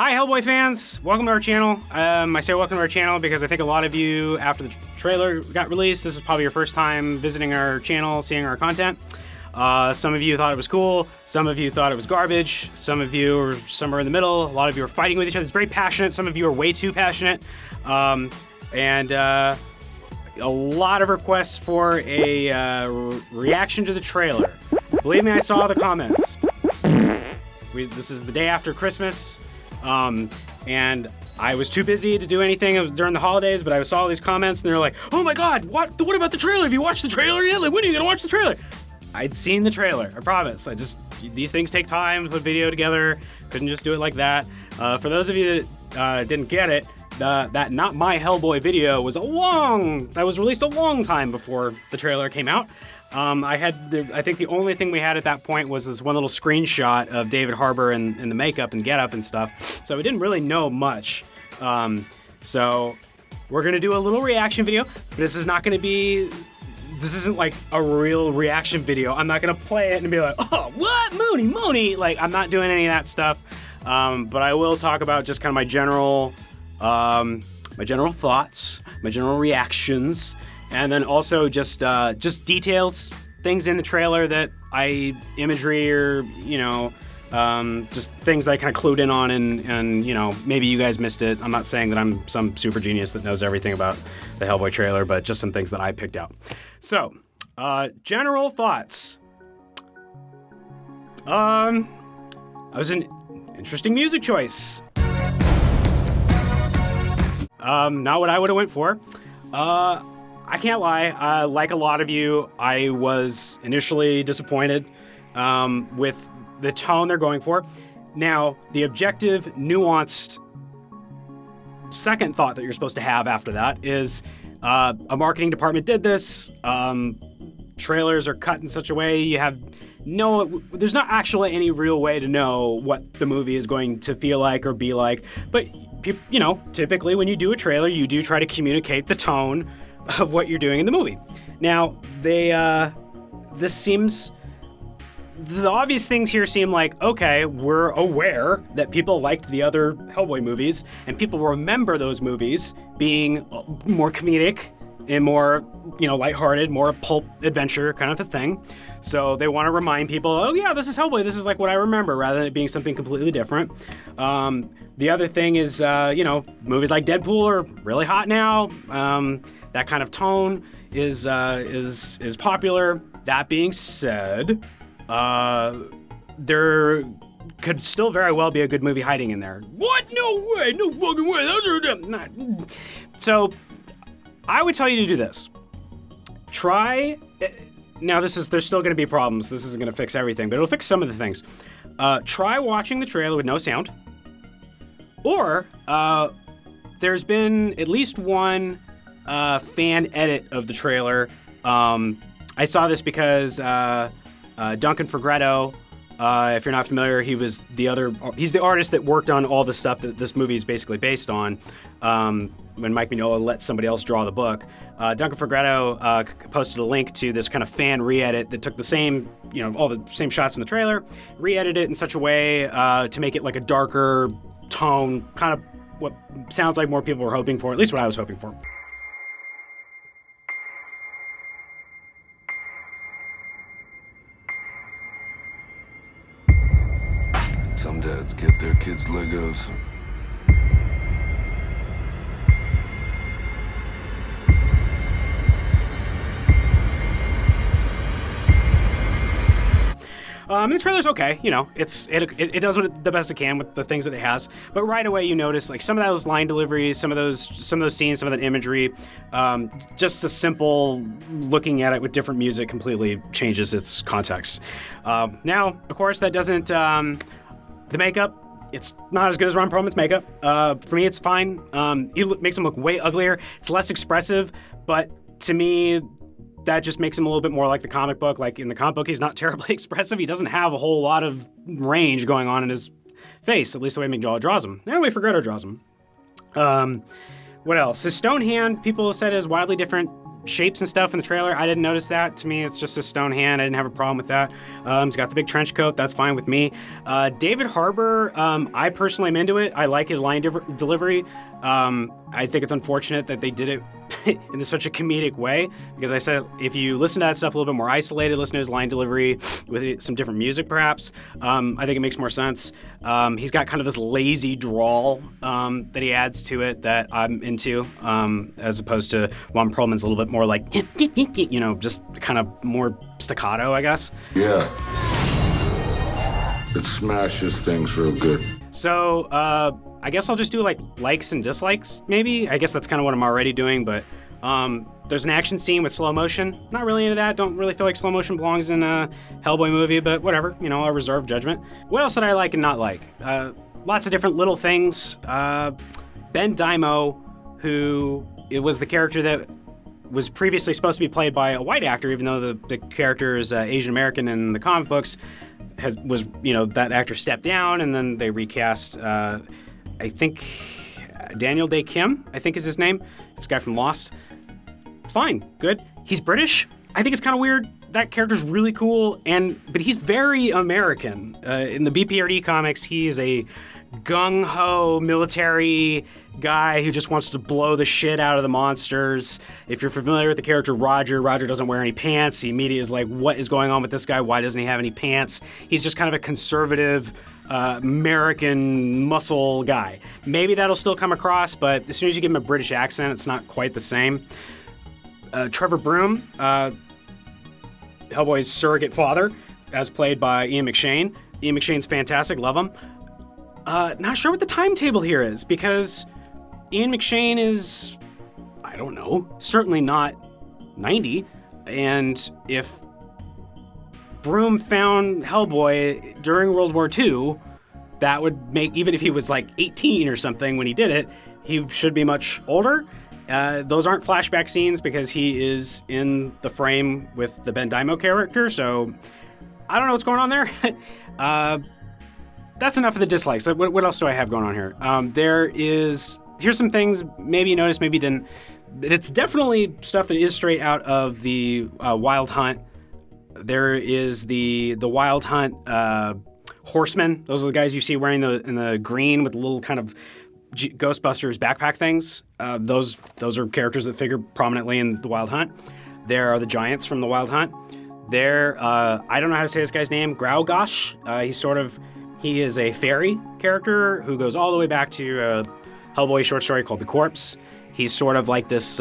Hi, Hellboy fans! Welcome to our channel. I say welcome to our channel because I think a lot of you, after the trailer got released, this is probably your first time visiting our channel, seeing our content. Some of you thought it was cool, some of you thought it was garbage, some of you are somewhere in the middle, a lot of you are fighting with each other. It's very passionate, some of you are way too passionate, and a lot of requests for a reaction to the trailer. Believe me, I saw the comments. This is the day after Christmas. And I was too busy to do anything. It was during the holidays, but I saw all these comments and they're like, oh my God, what about the trailer? Have you watched the trailer yet? Like, when are you gonna watch the trailer? I'd seen the trailer, I promise. These things take time to put video together. Couldn't just do it like that. For those of you that didn't get it, that Not My Hellboy video was released a long time before the trailer came out. I think the only thing we had at that point was this one little screenshot of David Harbour in the makeup and getup and stuff. So we didn't really know much. So we're gonna do a little reaction video, but this isn't like a real reaction video. I'm not gonna play it and be like, oh, what, Mooney? Like, I'm not doing any of that stuff. But I will talk about just kind of my general thoughts, my general reactions. And then also just details, things in the trailer that imagery or, just things that I kind of clued in on and, maybe you guys missed it. I'm not saying that I'm some super genius that knows everything about the Hellboy trailer, but just some things that I picked out. So, general thoughts. That was an interesting music choice. Not what I would have went for. I can't lie, like a lot of you, I was initially disappointed with the tone they're going for. Now, the objective, nuanced second thought that you're supposed to have after that is a marketing department did this, trailers are cut in such a way there's not actually any real way to know what the movie is going to feel like or be like, but typically when you do a trailer, you do try to communicate the tone of what you're doing in the movie. Now, the obvious things here seem like, okay, we're aware that people liked the other Hellboy movies, and people remember those movies being more comedic and more, lighthearted, more pulp adventure kind of a thing. So they want to remind people, oh yeah, this is Hellboy, this is like what I remember, rather than it being something completely different. The other thing is, movies like Deadpool are really hot now. That kind of tone is popular. That being said, there could still very well be a good movie hiding in there. What? No way! No fucking way! Those are not. So, I would tell you to do this. Try. Now, there's still going to be problems. This isn't going to fix everything, but it'll fix some of the things. Try watching the trailer with no sound. Or, there's been at least one fan edit of the trailer. I saw this because Duncan Fegretto, if you're not familiar, he's the artist that worked on all the stuff that this movie is basically based on. When Mike Mignola let somebody else draw the book, Duncan Fegretto posted a link to this kind of fan re-edit that took the same, all the same shots in the trailer, re-edited it in such a way to make it like a darker tone, kind of what sounds like more people were hoping for, at least what I was hoping for. Some dads get their kids Legos. The trailer's okay, it does the best it can with the things that it has. But right away you notice like some of those line deliveries, some of those scenes, some of that imagery, just a simple looking at it with different music completely changes its context. Now, of course, that doesn't the makeup. It's not as good as Ron Perlman's makeup. For me, it's fine. It makes him look way uglier. It's less expressive, but to me, that just makes him a little bit more like the comic book. Like in the comic book, he's not terribly expressive. He doesn't have a whole lot of range going on in his face, at least the way Mignola draws him. And the way Fegretto draws him. What else? His stone hand, people have said, is wildly different shapes and stuff in the trailer. I didn't notice that. To me, it's just a stone hand. I didn't have a problem with that. He's got the big trench coat. That's fine with me. David Harbour, I personally am into it. I like his line delivery. I think it's unfortunate that they did it in such a comedic way, because I said if you listen to that stuff a little bit more isolated, listen to his line delivery with some different music perhaps, I think it makes more sense. He's got kind of this lazy drawl that he adds to it that I'm into, as opposed to Ron Perlman's a little bit more like, just kind of more staccato, I guess. Yeah. It smashes things real good. So, I guess I'll just do likes and dislikes, maybe. I guess that's kind of what I'm already doing, but there's an action scene with slow motion. Not really into that. Don't really feel like slow motion belongs in a Hellboy movie, but whatever. I'll reserve judgment. What else did I like and not like? Lots of different little things. Ben Dymo, who it was the character that was previously supposed to be played by a white actor, even though the character is Asian American in the comic books, that actor stepped down, and then they recast, I think, Daniel Day Kim, I think is his name. This guy from Lost. Fine, good. He's British. I think it's kind of weird. That character's really cool, but he's very American. In the BPRD comics, he is a gung-ho military guy who just wants to blow the shit out of the monsters. If you're familiar with the character Roger doesn't wear any pants. He immediately is like, what is going on with this guy? Why doesn't he have any pants? He's just kind of a conservative American muscle guy. Maybe that'll still come across, but as soon as you give him a British accent, it's not quite the same. Trevor Broom, Hellboy's surrogate father, as played by Ian McShane. Ian McShane's fantastic, love him. Not sure what the timetable here is, because Ian McShane is, I don't know, certainly not 90, and if Broom found Hellboy during World War II, that would make, even if he was like 18 or something when he did it, he should be much older. Those aren't flashback scenes because he is in the frame with the Ben Dymo character, so I don't know what's going on there. That's enough of the dislikes. What else do I have going on here? Here's some things maybe you noticed, maybe you didn't. It's definitely stuff that is straight out of the Wild Hunt. There is the Wild Hunt horsemen. Those are the guys you see wearing in the green with the little kind of Ghostbusters backpack things. Those are characters that figure prominently in the Wild Hunt. There are the giants from the Wild Hunt. I don't know how to say this guy's name, Graugosh. He is a fairy character who goes all the way back to a Hellboy short story called The Corpse. He's sort of like this,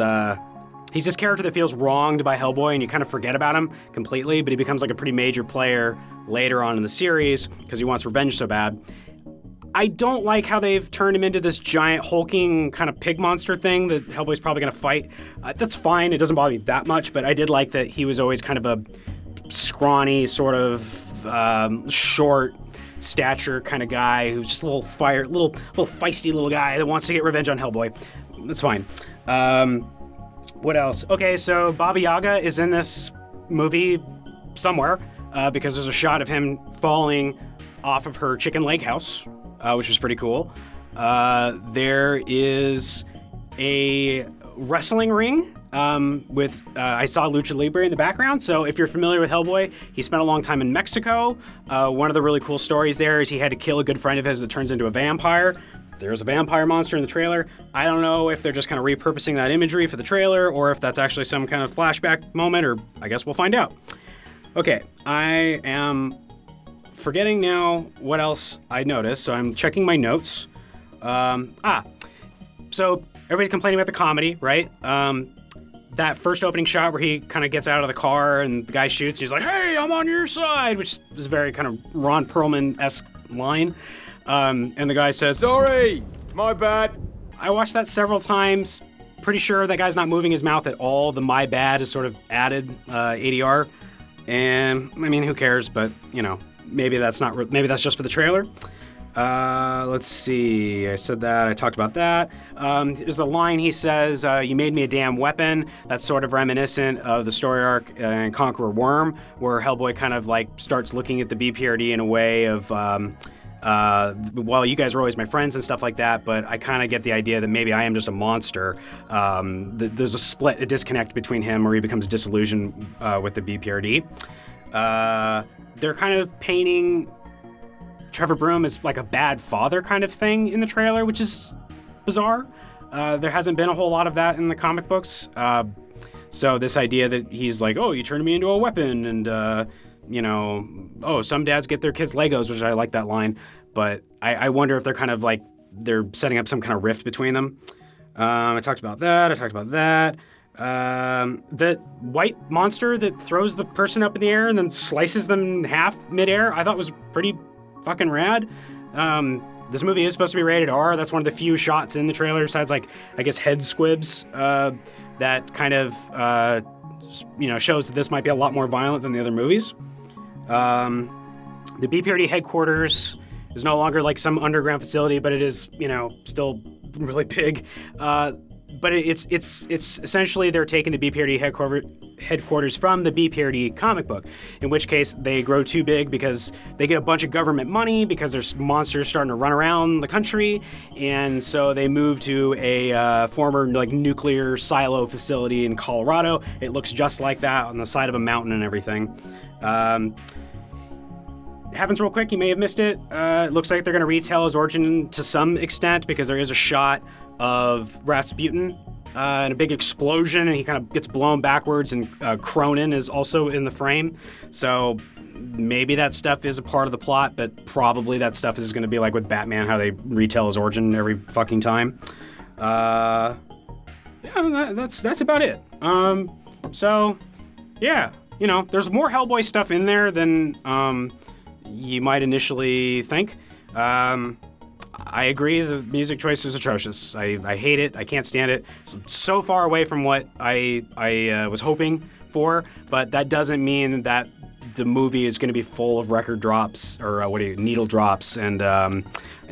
he's this character that feels wronged by Hellboy, and you kind of forget about him completely, but he becomes like a pretty major player later on in the series because he wants revenge so bad. I don't like how they've turned him into this giant hulking kind of pig monster thing that Hellboy's probably going to fight. That's fine. It doesn't bother me that much, but I did like that he was always kind of a scrawny, sort of short stature kind of guy who's just a little feisty little guy that wants to get revenge on Hellboy. That's fine. What else? Okay, so Baba Yaga is in this movie somewhere because there's a shot of him falling off of her chicken leg house, which was pretty cool. There is a wrestling ring with I saw Lucha Libre in the background. So if you're familiar with Hellboy, he spent a long time in Mexico. One of the really cool stories there is he had to kill a good friend of his that turns into a vampire. There's a vampire monster in the trailer. I don't know if they're just kind of repurposing that imagery for the trailer or if that's actually some kind of flashback moment, or I guess we'll find out. Okay, I am forgetting now what else I noticed, so I'm checking my notes. So everybody's complaining about the comedy, right? That first opening shot where he kind of gets out of the car and the guy shoots, he's like, "Hey, I'm on your side," which is a very kind of Ron Perlman-esque line. And the guy says, "Sorry, my bad." I watched that several times. Pretty sure that guy's not moving his mouth at all. The "my bad" is sort of added ADR. And I mean, who cares? But maybe that's just for the trailer. Let's see. I said that. I talked about that. There's the line he says, "You made me a damn weapon." That's sort of reminiscent of the story arc in Conqueror Worm, where Hellboy kind of like starts looking at the BPRD in a way of Well, you guys are always my friends and stuff like that, but I kind of get the idea that maybe I am just a monster. There's a disconnect between him, or he becomes disillusioned with the BPRD. They're kind of painting Trevor Broom as like a bad father kind of thing in the trailer, which is bizarre. There hasn't been a whole lot of that in the comic books. So this idea that he's like, oh, you turned me into a weapon, and oh, some dads get their kids Legos, which I like that line, but I wonder if they're kind of like, they're setting up some kind of rift between them. I talked about that. The white monster that throws the person up in the air and then slices them in half midair, I thought was pretty fucking rad. This movie is supposed to be rated R. That's one of the few shots in the trailer, besides like, I guess, head squibs, that kind of, shows that this might be a lot more violent than the other movies. The BPRD headquarters is no longer like some underground facility, but it is, still really big. But it's essentially they're taking the BPRD headquarters from the BPRD comic book, in which case they grow too big because they get a bunch of government money because there's monsters starting to run around the country, and so they move to a former like nuclear silo facility in Colorado. It looks just like that on the side of a mountain and everything. Happens real quick, you may have missed it. It looks like they're going to retell his origin to some extent because there is a shot of Rasputin and a big explosion, and he kind of gets blown backwards, and Cronin is also in the frame. So maybe that stuff is a part of the plot, but probably that stuff is going to be like with Batman, how they retell his origin every fucking time. Yeah, that's about it. So yeah, there's more Hellboy stuff in there than you might initially think. I agree, the music choice is atrocious. I hate it. I can't stand it. It's so far away from what I was hoping for, but that doesn't mean that the movie is going to be full of record drops or needle drops and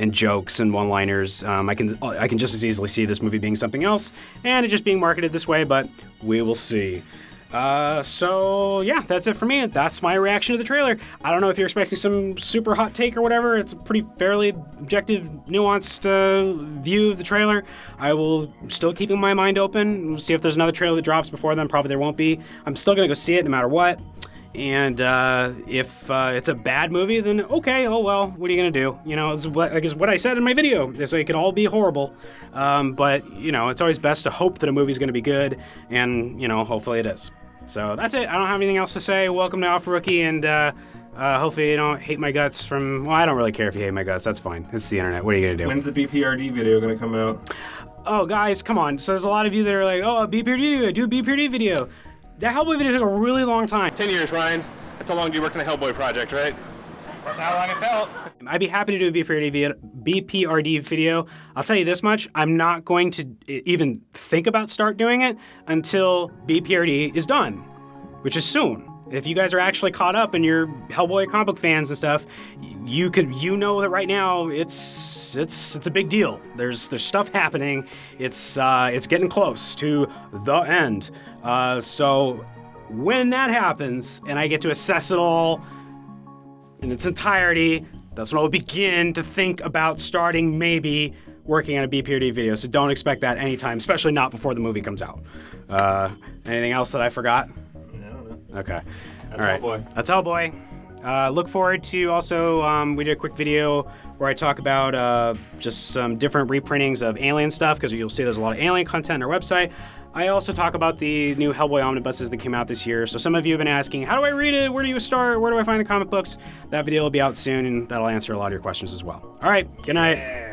jokes and one-liners. I can just as easily see this movie being something else and it just being marketed this way, but we will see. So yeah, that's it for me. That's my reaction to the trailer. I don't know if you're expecting some super hot take or whatever. It's a pretty fairly objective, nuanced view of the trailer. I will still keeping my mind open. We'll see if there's another trailer that drops before then. Probably there won't be. I'm still gonna go see it no matter what. And if it's a bad movie, then okay, oh well, what are you gonna do? It's what I said in my video. It could all be horrible, but it's always best to hope that a movie's gonna be good, and hopefully it is. So that's it. I don't have anything else to say. Welcome to AlphaRookie, and hopefully you don't hate my guts from. Well, I don't really care if you hate my guts. That's fine. It's the internet. What are you gonna do? When's the BPRD video gonna come out? Oh, guys, come on. So there's a lot of you that are like, oh, a BPRD video, do a BPRD video. That Hellboy video took a really long time. 10 years, Ryan. That's how long you worked on the Hellboy project, right? That's how long it felt. I'd be happy to do a BPRD video. I'll tell you this much. I'm not going to even think about start doing it until BPRD is done, which is soon. If you guys are actually caught up and you're Hellboy comic book fans and stuff, you know that right now it's a big deal. There's stuff happening. It's getting close to the end. So when that happens and I get to assess it all in its entirety, that's when I'll begin to think about starting maybe working on a BPRD video. So don't expect that anytime, especially not before the movie comes out. Anything else that I forgot? No. Okay. That's all right. Hellboy. That's Hellboy. Look forward to also, we did a quick video where I talk about just some different reprintings of Alien stuff, because you'll see there's a lot of Alien content on our website. I also talk about the new Hellboy omnibuses that came out this year. So some of you have been asking, how do I read it? Where do you start? Where do I find the comic books? That video will be out soon, and that'll answer a lot of your questions as well. All right. Good night.